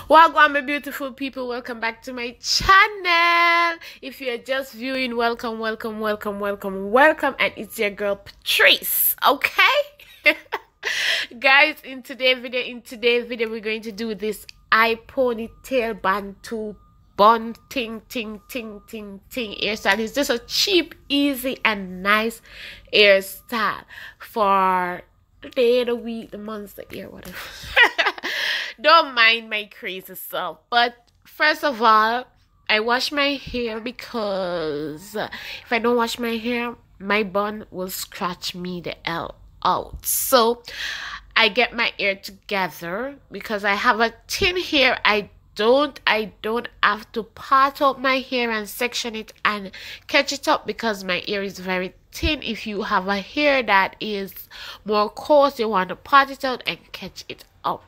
Welcome, my beautiful people. Welcome back to my channel. If you're just viewing, welcome, welcome, welcome, welcome, welcome. And it's your girl Patrice. Okay, guys. In today's video, we're going to do this eye ponytail bantu bun ting hairstyle. It's just a cheap, easy, and nice hairstyle for the day, the week, the month, the year, whatever. Don't mind my crazy self. But first of all, I wash my hair because if I don't wash my hair, my bun will scratch me the L out. So I get my hair together because I have a thin hair. I don't have to part out my hair and section it and catch it up because my hair is very thin. If you have a hair that is more coarse, you want to part it out and catch it up.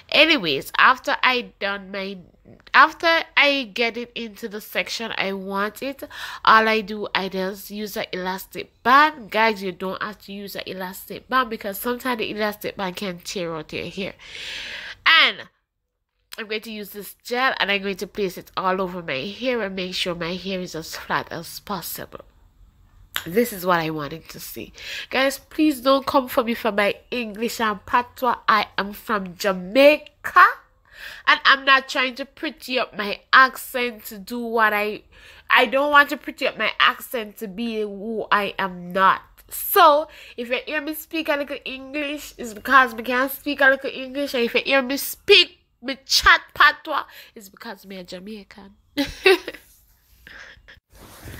Anyways, after I get it into the section I want it, all I do, I just use an elastic band. Guys, you don't have to use an elastic band because sometimes the elastic band can tear out your hair. And I'm going to use this gel and I'm going to place it all over my hair and make sure my hair is as flat as possible. This is what I wanted to see. Guys, please don't come for me for my English and patois. I am from Jamaica. And I'm not trying to pretty up my accent to do what I don't want to pretty up my accent to be who I am not. So, if you hear me speak a little English, it's because I can speak a little English. And if you hear me speak, me chat patois, it's because I'm a Jamaican.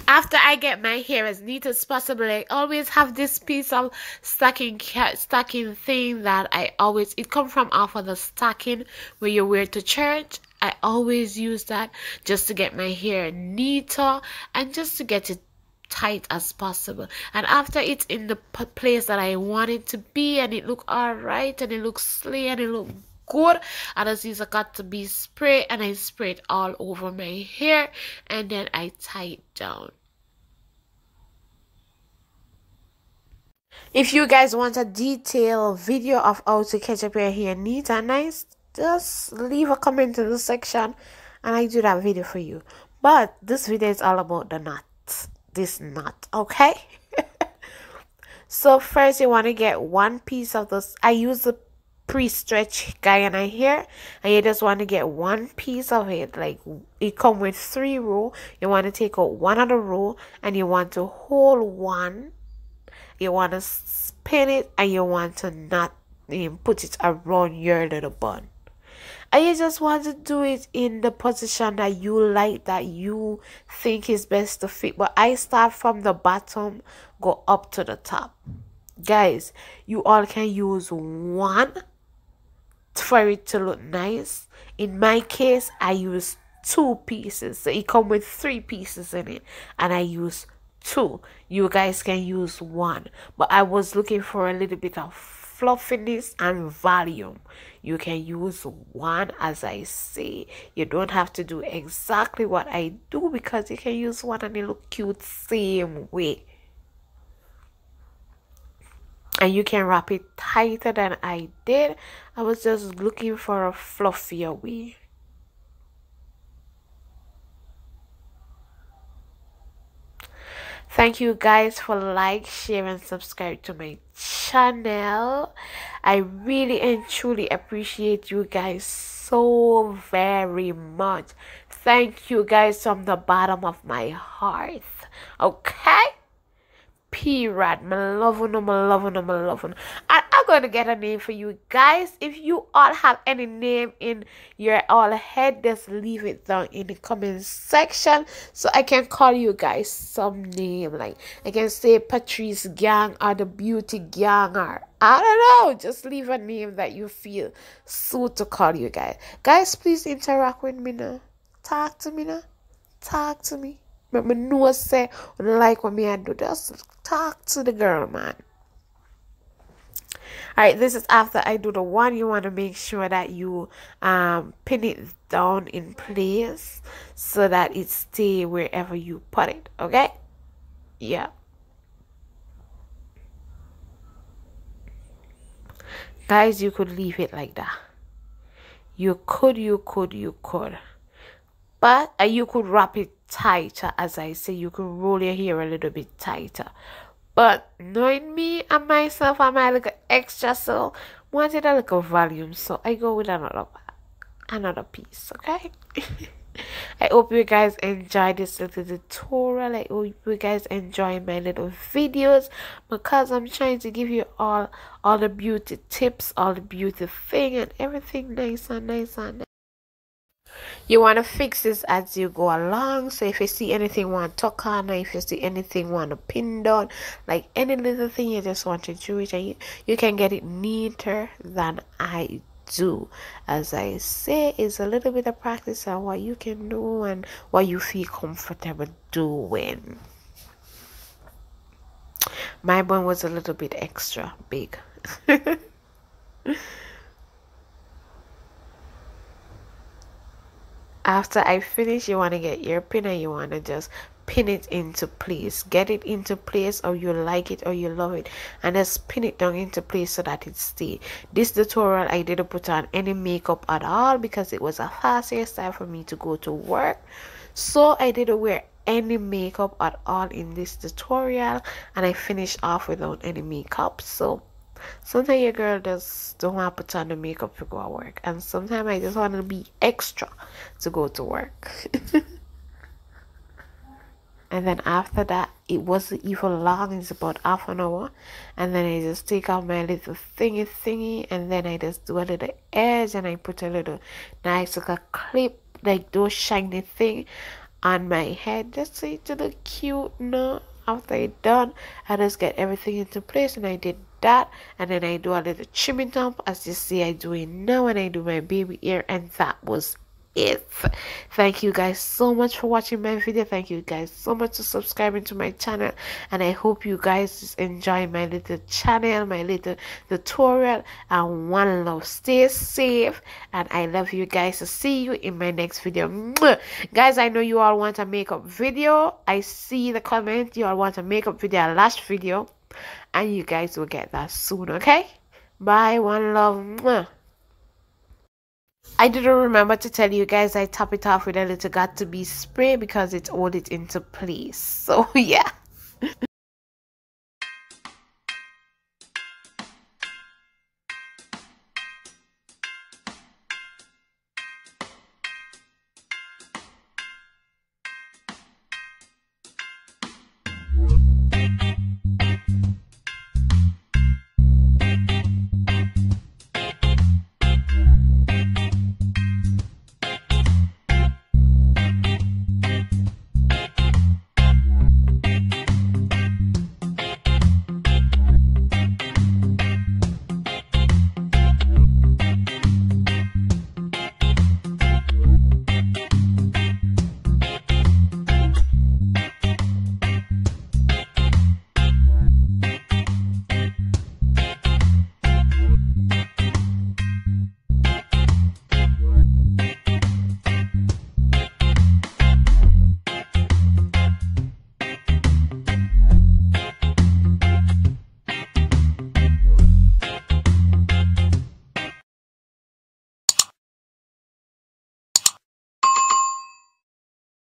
After I get my hair as neat as possible, I always have this piece of stocking thing that it comes from off of the stocking where you wear to church. I always use that just to get my hair neater and just to get it tight as possible. And after it's in the place that I want it to be and it look alright and it looks slay and it look good, I just use a got to be spray and I spray it all over my hair and then I tie it down. If you guys want a detailed video of how to catch up your hair neat and nice, just leave a comment in the section and I do that video for you. But this video is all about the knot. This knot, okay? So first you want to get one piece of this. I use the pre-stretch Guyana hair and you just want to get one piece of it. Like it come with 3 rows. You want to take out one of the row and you want to hold one. You want to spin it and you want to knot and put it around your little bun. And you just want to do it in the position that you like, that you think is best to fit. But I start from the bottom, go up to the top. Guys, you all can use one for it to look nice. In my case, I use 2 pieces. So it comes with 3 pieces in it. And I use 2. You guys can use 1. But I was looking for a little bit of fluffiness and volume. You can use 1, as I say. You don't have to do exactly what I do because you can use 1 and it look cute same way. And you can wrap it tighter than I did. I was just looking for a fluffier way. Thank you guys for like, share, and subscribe to my channel. I really and truly appreciate you guys so very much. Thank you guys from the bottom of my heart. Okay? Period. My love you, my love you, my love you. And I'm going to get a name for you guys. If you all have any name in your all head, just leave it down in the comment section so I can call you guys some name. Like I can say Patrice Gang or the Beauty Gang or I don't know. Just leave a name that you feel suit to call you guys. Guys, please interact with me now. Talk to me now. Talk to me. But me know say like what me I do, just talk to the girl, man. Alright, this is after I do the one. You want to make sure that you pin it down in place so that it stay wherever you put it. Okay? Yeah. Guys, you could leave it like that. you could, but you could wrap it tighter. As I say, you could roll your hair a little bit tighter. But knowing me and myself, I'm a little extra, so wanted a little volume, so I go with another piece. Okay. I hope you guys enjoy this little tutorial. I hope you guys enjoy my little videos, because I'm trying to give you all the beauty tips, all the beauty thing, and everything nice and nice and nice. You want to fix this as you go along. So if you see anything want to tuck on, or if you see anything want to pin down, like any little thing you just want to do it, and you can get it neater than I do. As I say, it's a little bit of practice on what you can do and what you feel comfortable doing. My bun was a little bit extra big. After I finish, you want to get your pin and you want to just pin it into place. Get it into place, or you like it or you love it, and just pin it down into place so that it stays. This tutorial I didn't put on any makeup at all, because it was a fast hairstyle for me to go to work, so I didn't wear any makeup at all in this tutorial, and I finished off without any makeup. So sometimes your girl just don't want to put on the makeup to go to work, and sometimes I just want to be extra to go to work. And then after that, it wasn't even long, it's about half an hour, and then I just take out my little thingy, and then I just do a little edge, and I put a little nice little clip, like those shiny thing on my head, just so it to look cute. No, after I done, I just get everything into place, and I did that, and then I do a little trimming up, as you see I do it now, and I do my baby ear, and that was it. Thank you guys so much for watching my video. Thank you guys so much for subscribing to my channel, and I hope you guys just enjoy my little channel, my little tutorial, and one love. Stay safe, and I love you guys. To see you in my next video. Mwah! Guys, I know you all want a makeup video. I see the comment, you all want a makeup video, a lash video, and you guys will get that soon. Okay, bye, one love. Mwah. I didn't remember to tell you guys, I top it off with a little got to be spray, because it hold it into place. So yeah.